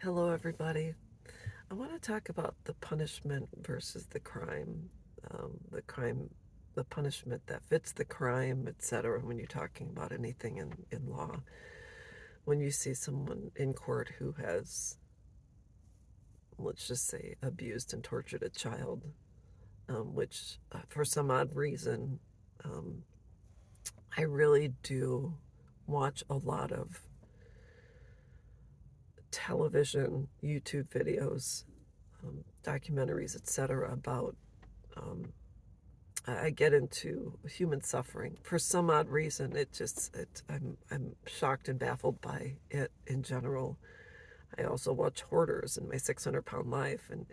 Hello, everybody. I want to talk about the punishment versus the crime. The punishment that fits the crime, etc. When you're talking about anything in law. When you see someone in court who has, let's just say, abused and tortured a child, which for some odd reason, um, I really do watch a lot of television, YouTube videos, documentaries, etc., about um, I get into human suffering for some odd reason. I'm shocked and baffled by it in general. I also watch Hoarders in my 600-pound life, and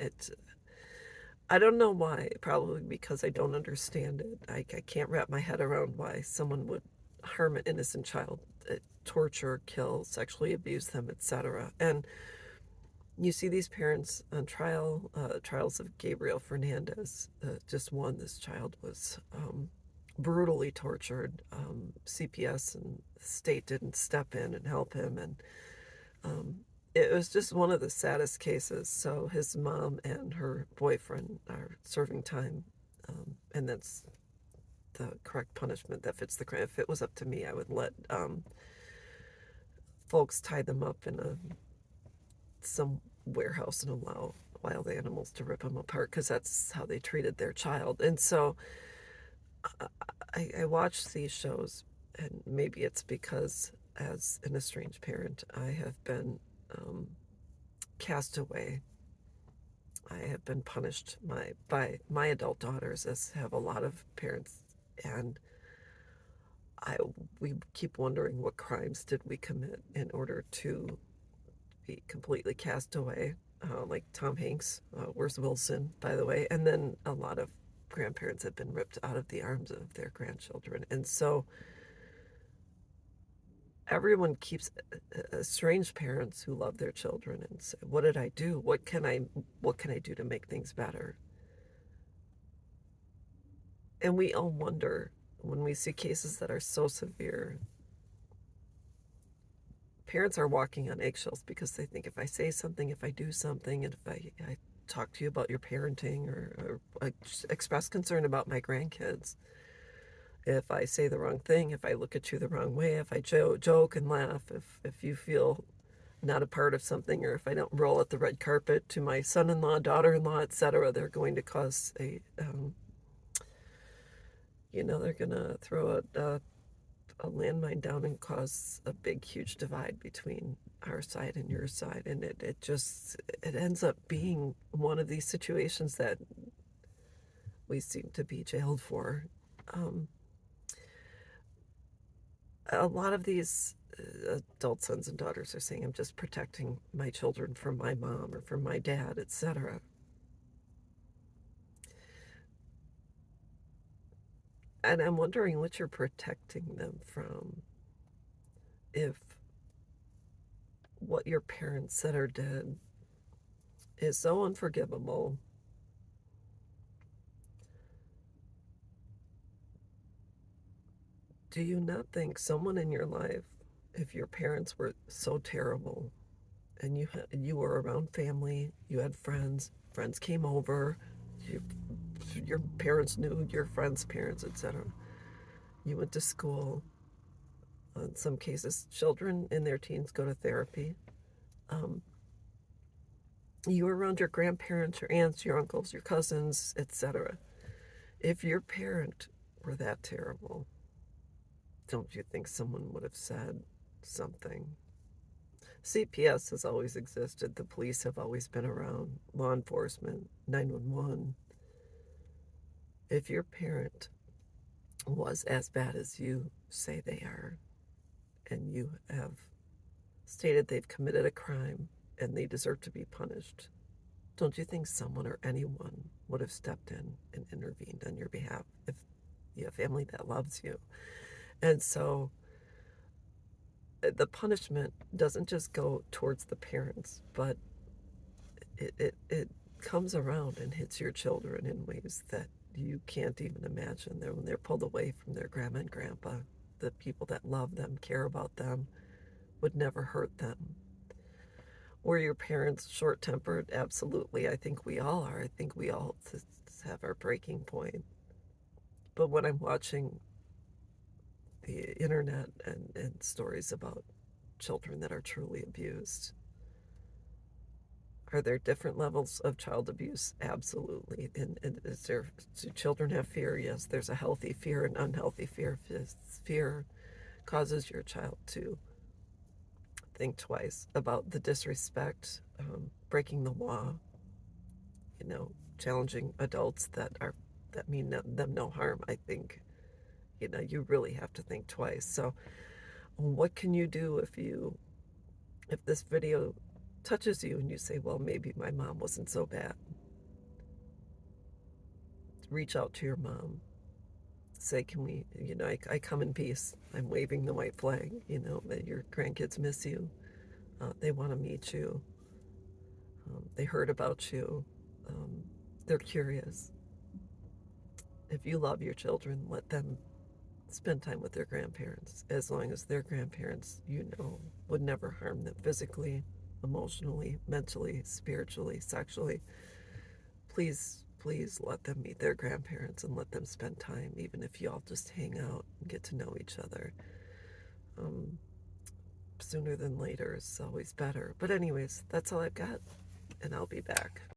I don't know why. Probably because I don't understand it. I can't wrap my head around why someone would harm an innocent child, torture, kill, sexually abuse them, etc. And you see these parents on trial, trials of Gabriel Fernandez. Just one, this child was brutally tortured. CPS and the state didn't step in and help him, and um, it was just one of the saddest cases. So his mom and her boyfriend are serving time, and that's the correct punishment that fits the crime. If it was up to me, I would let folks tie them up in some warehouse and allow wild animals to rip them apart because that's how they treated their child. And so I watch these shows, and maybe it's because as an estranged parent, I have been um, cast away. I have been punished by my adult daughters, as have a lot of parents, and I we keep wondering what crimes did we commit in order to be completely cast away, like Tom Hanks. Where's Wilson, by the way? And then a lot of grandparents have been ripped out of the arms of their grandchildren, and so everyone keeps estranged parents who love their children and say, "What did I do? What can I do to make things better?" And we all wonder when we see cases that are so severe. Parents are walking on eggshells because they think if I say something, if I do something, and if I talk to you about your parenting or express concern about my grandkids, if I say the wrong thing, if I look at you the wrong way, if I joke and laugh, if you feel not a part of something, or if I don't roll out the red carpet to my son-in-law, daughter-in-law, etc., they're going to cause they're going to throw a landmine down and cause a big, huge divide between our side and your side. And it ends up being one of these situations that we seem to be jailed for. Um, a lot of these adult sons and daughters are saying, I'm just protecting my children from my mom or from my dad, etc. And I'm wondering what you're protecting them from. If what your parents said or did is so unforgivable, do you not think someone in your life, if your parents were so terrible and you were around family, you had friends came over, you, your parents knew your friends' parents, etc. You went to school. In some cases, children in their teens go to therapy. Um, you were around your grandparents, your aunts, your uncles, your cousins, etc. If your parent were that terrible, don't you think someone would have said something? CPS has always existed. The police have always been around. Law enforcement, 911. If your parent was as bad as you say they are, and you have stated they've committed a crime and they deserve to be punished, don't you think someone or anyone would have stepped in and intervened on your behalf if you have family that loves you? And so the punishment doesn't just go towards the parents, but it comes around and hits your children in ways that you can't even imagine. When they're pulled away from their grandma and grandpa, the people that love them, care about them, would never hurt them. Were your parents short-tempered? Absolutely. I think we all are. I think we all have our breaking point. But when I'm watching the internet and stories about children that are truly abused, are there different levels of child abuse? Absolutely. And is there, do children have fear? Yes, there's a healthy fear and unhealthy fear. Fear causes your child to think twice about the disrespect, breaking the law, challenging adults that mean them no harm. I think you really have to think twice. So, what can you do if this video touches you and you say, well, maybe my mom wasn't so bad? Reach out to your mom. Say, can we, I come in peace. I'm waving the white flag, that your grandkids miss you. They want to meet you. They heard about you. Um, they're curious. If you love your children, let them spend time with their grandparents, as long as their grandparents, would never harm them physically, emotionally, mentally, spiritually, sexually. Please, please let them meet their grandparents and let them spend time, even if you all just hang out and get to know each other. Um, Sooner than later is always better. But anyways, that's all I've got, and I'll be back.